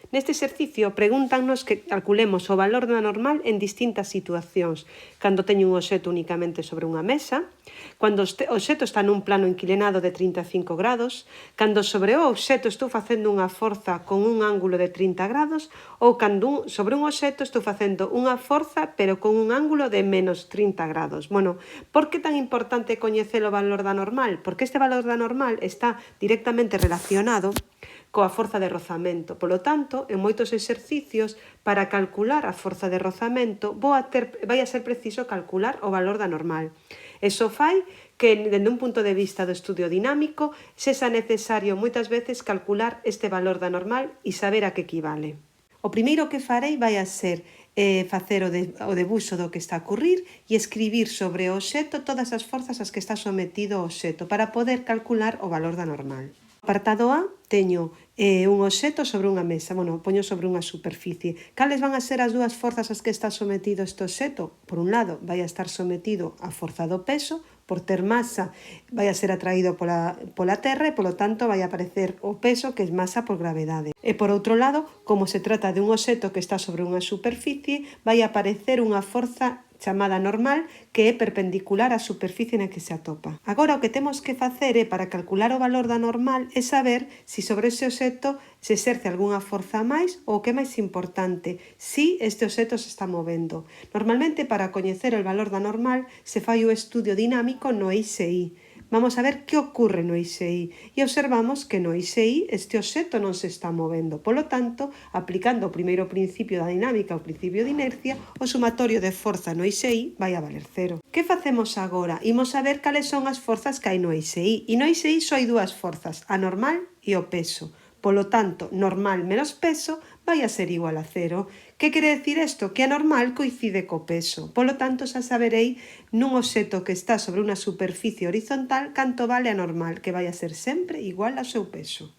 Neste exercicio pregúntannos que calculemos o valor da normal en distintas situacións. Cando teño un obxecto únicamente sobre unha mesa, cando o obxecto está nun plano inclinado de 35 grados, cando sobre o obxecto estou facendo unha forza con un ángulo de 30 grados ou cando sobre un obxecto estou facendo unha forza pero con un ángulo de menos 30 grados. Bueno, por que tan importante coñecer o valor da normal? Porque este valor da normal está directamente relacionado coa forza de rozamento. Polo tanto, en moitos exercicios, para calcular a forza de rozamento, vai a ser preciso calcular o valor da normal. Eso fai que, dende un punto de vista do estudio dinámico, sexa necesario moitas veces calcular este valor da normal e saber a que equivale. O primeiro que farei vai a ser facer o debuxo do que está a ocurrir e escribir sobre o obxecto todas as forzas ás que está sometido o obxecto para poder calcular o valor da normal. Apartado A, teño un obxecto sobre unha mesa, poño sobre unha superficie. Cales van a ser as dúas forzas ás que está sometido este obxecto? Por un lado, vai a estar sometido á forza do peso, por ter masa vai a ser atraído pola terra e, polo tanto, vai a aparecer o peso, que é masa por gravedade. E, por outro lado, como se trata de un obxecto que está sobre unha superficie, vai a aparecer unha forza chamada normal, que é perpendicular á superficie na que se atopa. Agora, o que temos que facer para calcular o valor da normal é saber se sobre ese obxecto se exerce algunha forza máis ou, o que é máis importante, se este obxecto se está movendo. Normalmente, para coñecer o valor da normal, se fai o estudio dinámico no ISI. Vamos a ver que ocurre no ISI e observamos que no ISI este obxecto non se está movendo. Polo tanto, aplicando o primeiro principio da dinámica, o principio de inercia, o sumatorio de forza no ISI vai a valer cero. Que facemos agora? Imos a ver cales son as forzas que hai no ISI. E no ISI só hai dúas forzas, a normal e o peso. Polo tanto, normal menos peso vai a ser igual a cero. Que quere decir isto? Que a normal coincide co peso. Polo tanto, xa saberei nun obxecto que está sobre unha superficie horizontal canto vale a normal, que vai a ser sempre igual ao seu peso.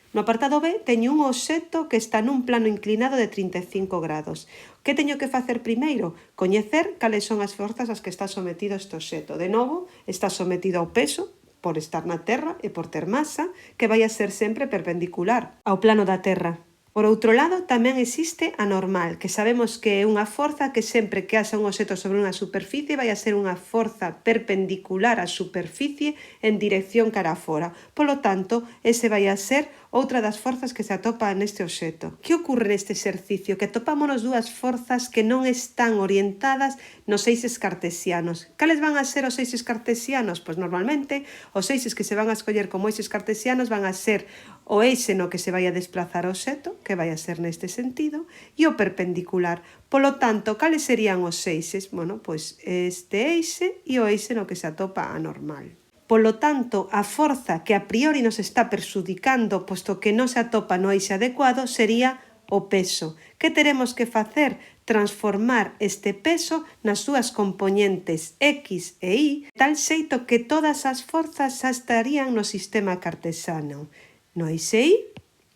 No apartado B, teño un obxecto que está nun plano inclinado de 35 grados. Que teño que facer primeiro? Coñecer cales son as forzas ás que está sometido este obxecto. De novo, está sometido ao peso, por estar na Terra e por ter masa, que vai a ser sempre perpendicular ao plano da Terra. Por outro lado, tamén existe a normal, que sabemos que é unha forza que sempre que haxa un obxecto sobre unha superficie vai a ser unha forza perpendicular á superficie en dirección cara a fora. Polo tanto, ese vai a ser outra das forzas que se atopa neste obxecto. Que ocorre neste exercicio? Que atopámonos dúas forzas que non están orientadas nos eixes cartesianos. Cales van a ser os eixes cartesianos? Pois normalmente os eixes que se van a escoller como eixes cartesianos van a ser o eixe no que se vai a desplazar o obxecto, que vai a ser neste sentido, e o perpendicular. Polo tanto, cales serían os eixes? Pois este eixe e o eixe no que se atopa a normal. Polo tanto, a forza que a priori nos está perxudicando, posto que non se atopa no eixe adecuado, sería o peso. Que teremos que facer? Transformar este peso nas súas componentes X e Y, tal xeito que todas as forzas xa estarían no sistema cartesiano. No eixe Y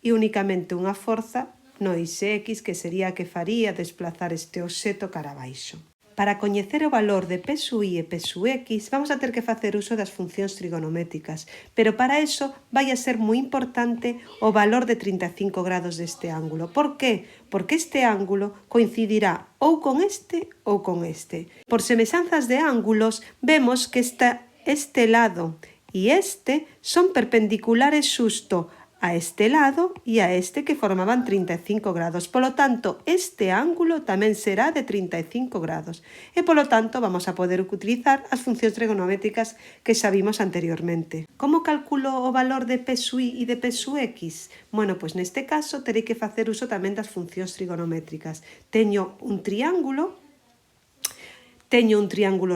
e únicamente unha forza no eixe X, que sería a que faría desplazar este obxecto cara abaixo. Para coñecer o valor de peso Y e peso X, vamos a ter que facer uso das funcións trigonométricas, pero para eso vai a ser moi importante o valor de 35 grados deste ángulo. Por qué? Porque este ángulo coincidirá ou con este ou con este. Por semexanzas de ángulos, vemos que este lado e este son perpendiculares xusto a este lado e a este, que formaban 35 grados. Polo tanto, este ángulo tamén será de 35 grados. E, polo tanto, vamos a poder utilizar as funcións trigonométricas que xa vimos anteriormente. Como calculo o valor de peso Y e de peso X? Pois neste caso terei que facer uso tamén das funcións trigonométricas. Teño un triángulo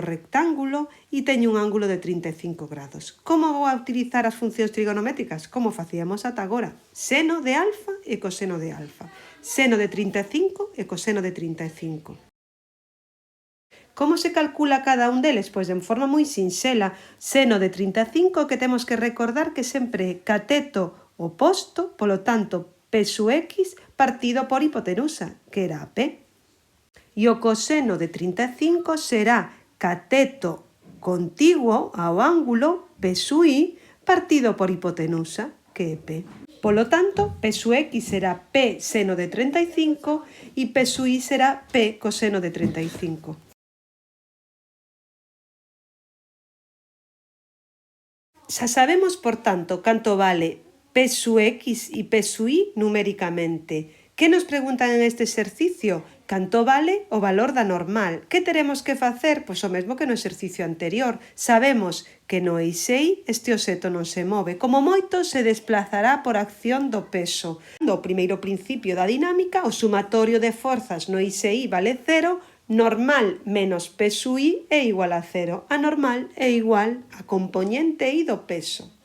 rectángulo e teño un ángulo de 35 grados. Como vou a utilizar as funcións trigonométricas? Como facíamos ata agora. Seno de alfa e coseno de alfa. Seno de 35 e coseno de 35. Como se calcula cada un deles? Pois de forma moi sinxela. Seno de 35, que temos que recordar que sempre é cateto oposto, polo tanto, peso X partido por hipotenusa, que era a P. E o coseno de 35 será cateto contiguo ao ángulo peso Y partido por hipotenusa, que é P. Polo tanto, P sub X será P seno de 35 e P sub Y será P coseno de 35. Xa sabemos, por tanto, canto vale P sub X e P sub Y numéricamente. Que nos preguntan en este exercicio? Canto vale o valor da normal. Que teremos que facer? Pois o mesmo que no exercicio anterior. Sabemos que no eix Y este obxeto non se move. Como moito se desplazará por acción do peso. No primeiro principio da dinámica, o sumatorio de forzas no eix Y vale 0, normal menos P sub Y é igual a 0. A normal é igual a componente Y do peso.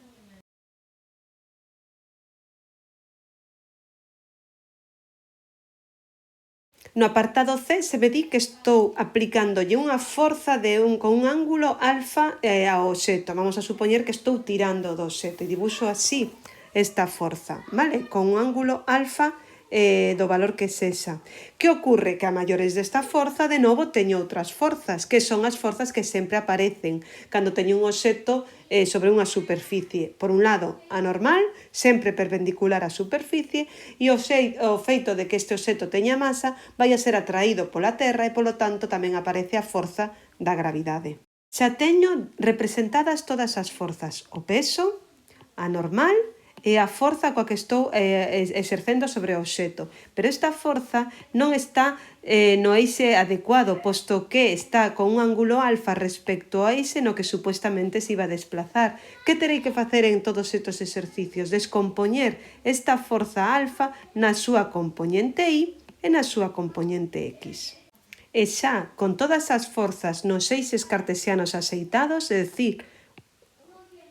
No apartado C se ve di que estou aplicándolle unha forza con un ángulo alfa ao obxeto. Vamos a supoñer que estou tirando do obxeto e dibuixo así esta forza, vale? Con un ángulo alfa do valor que sexa. Que ocorre? Que a maiores desta forza, de novo, teño outras forzas, que son as forzas que sempre aparecen cando teño un obxeto sobre unha superficie. Por un lado, a normal, sempre perpendicular á superficie, e o feito de que este obxeto teña masa vai a ser atraído pola Terra e, polo tanto, tamén aparece a forza da gravidade. Xa teño representadas todas as forzas, o peso, a normal e a forza coa que estou exercendo sobre o obxeto. Pero esta forza non está no eixe adecuado, posto que está con un ángulo alfa respecto a eixe no que supuestamente se iba a desplazar. Que terei que facer en todos estes exercicios? Descompoñer esta forza alfa na súa componente Y e na súa componente X. E xa, con todas as forzas nos eixes cartesianos axeitados, é dicir,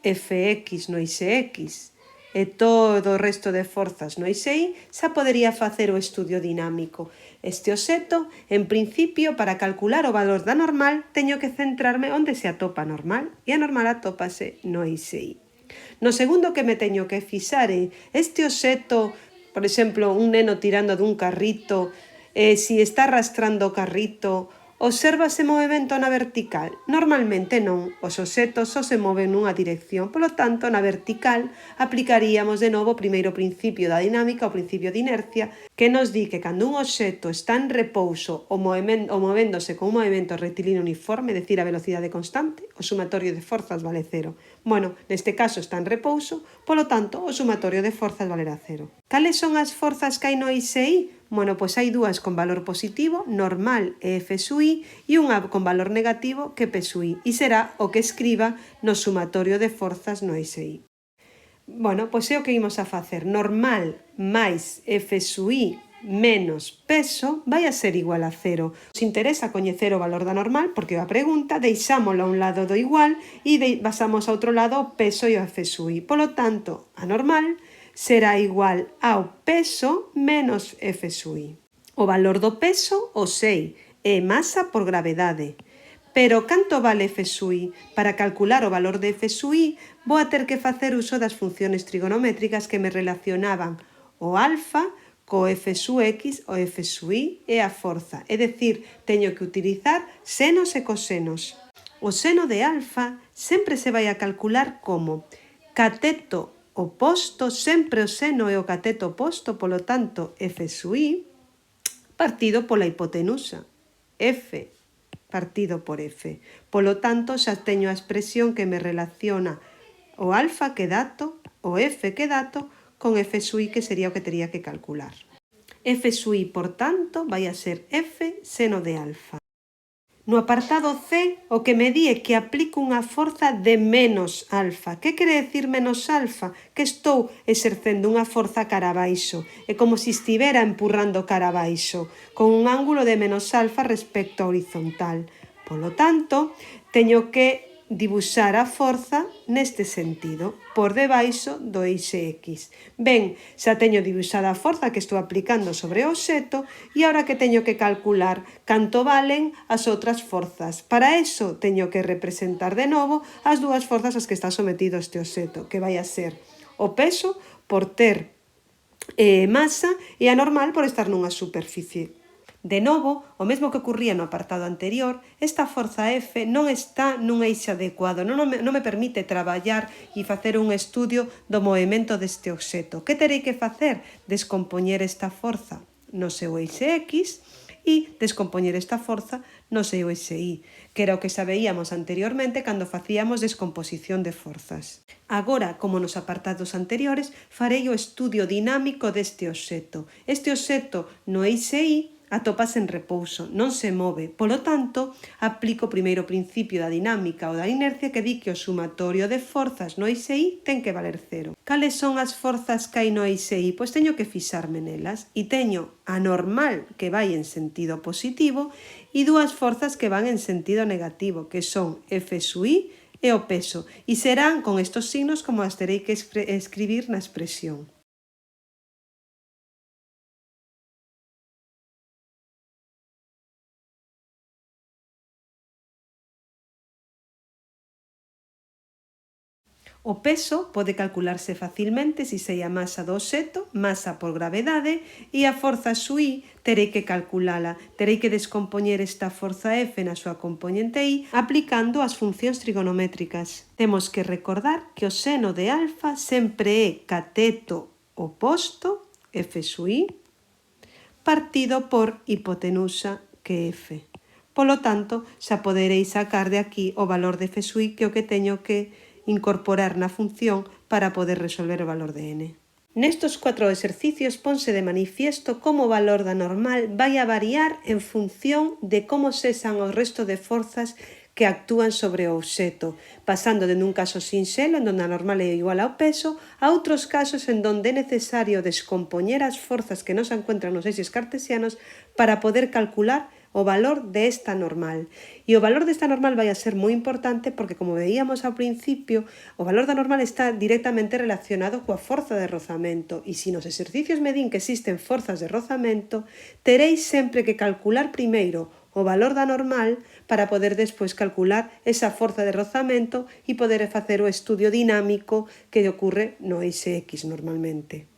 Fx no eixe X, e todo o resto de forzas no eixe Y, xa podería facer o estudio dinámico. Este obxeto, en principio, para calcular o valor da normal, teño que centrarme onde se atopa a normal, e a normal atópase no eixe Y. No segundo que me teño que fixar é este obxeto, por exemplo, un neno tirando dun carrito, si está arrastrando o carrito, obsérvase movimento na vertical? Normalmente non, os obxetos só se moven nunha dirección, polo tanto, na vertical aplicaríamos de novo o primeiro principio da dinámica, o principio de inercia, que nos di que cando un obxeto está en repouso ou movéndose con un movimento rectilíneo uniforme, é dicir, a velocidade constante, o sumatorio de forzas vale 0. Bueno, neste caso está en repouso, polo tanto, o sumatorio de forzas valerá 0. Cales son as forzas que hai no eixe Y? Bueno, pois hai dúas con valor positivo, normal e F sub I, e unha con valor negativo que P sub I, e será o que escriba no sumatorio de forzas no eixe Y. Bueno, pois é o que imos a facer. Normal máis F sub I menos peso vai a ser igual a 0. Nos interesa coñecer o valor da normal porque a pregunta deixámola a un lado do igual e pasamos a outro lado o peso e o F sub I. Polo tanto, a normal será igual ao peso menos F sub I. O valor do peso o sei, é masa por gravedade. Pero canto vale F sub I? Para calcular o valor de F sub I vou a ter que facer uso das funciones trigonométricas que me relacionaban o alfa co F sub X, o F sub I e a forza. É dicir, teño que utilizar senos e cosenos. O seno de alfa sempre se vai a calcular como cateto oposto, sempre o seno é o cateto oposto, polo tanto, F sub I, partido pola hipotenusa, F partido por F. Polo tanto, xa teño a expresión que me relaciona o alfa que dato, o F que dato, con F sub I, que sería o que tería que calcular. F sub I, por tanto, vai a ser F seno de alfa. No apartado C, o que me di é que aplico unha forza de menos alfa. Que quere decir menos alfa? Que estou exercendo unha forza cara abaixo. É como se estivera empurrando cara abaixo, con un ángulo de menos alfa respecto ao horizontal. Polo tanto, teño que dibuixar a forza neste sentido, por debaixo do eixe X. Ben, xa teño dibuixada a forza que estou aplicando sobre o obxeto e agora que teño que calcular canto valen as outras forzas. Para eso teño que representar de novo as dúas forzas ás que está sometido este obxeto, que vai a ser o peso por ter masa e a normal por estar nunha superficie. De novo, o mesmo que ocurría no apartado anterior, esta forza F non está nun eixo adecuado, non me permite traballar e facer un estudio do movimento deste obxeto. Que terei que facer? Descompoñer esta forza no seu eixe X e descompoñer esta forza no seu eixe Y, que era o que xa veíamos anteriormente cando facíamos descomposición de forzas. Agora, como nos apartados anteriores, farei o estudio dinámico deste obxeto. Este obxeto no eixe Y atópase en repouso, non se move. Polo tanto, aplico o primeiro principio da dinámica ou da inercia que di que o sumatorio de forzas no eixe Y ten que valer cero. Cales son as forzas que hai no eixe Y? Pois teño que fixarme nelas e teño a normal que vai en sentido positivo e dúas forzas que van en sentido negativo, que son F sub I e o peso, e serán con estos signos como as terei que escribir na expresión. O peso pode calcularse facilmente se sei a masa do obxeto, masa por gravedade, e a forza sub I terei que calculala. Terei que descompoñer esta forza F na súa componente I aplicando as funcións trigonométricas. Temos que recordar que o seno de alfa sempre é cateto oposto, F sub I, partido por hipotenusa, que é F. Polo tanto, xa poderei sacar de aquí o valor de F sub I, que é o que teño que incorporar na función para poder resolver o valor de n. Nestos 4 exercicios ponse de manifiesto como o valor da normal vai a variar en función de como sexan o resto de forzas que actúan sobre o obxeto, pasando de un caso sinxelo en donde a normal é igual ao peso a outros casos en donde é necesario descompoñer as forzas que non se encuentran nos eixes cartesianos para poder calcular o valor de esta normal. E o valor desta normal vai a ser moi importante porque, como veíamos ao principio, o valor da normal está directamente relacionado coa forza de rozamento e se nos exercicios me din que existen forzas de rozamento, teréis sempre que calcular primeiro o valor da normal para poder despois calcular esa forza de rozamento e poder facer o estudio dinámico que ocorre no eixe X normalmente.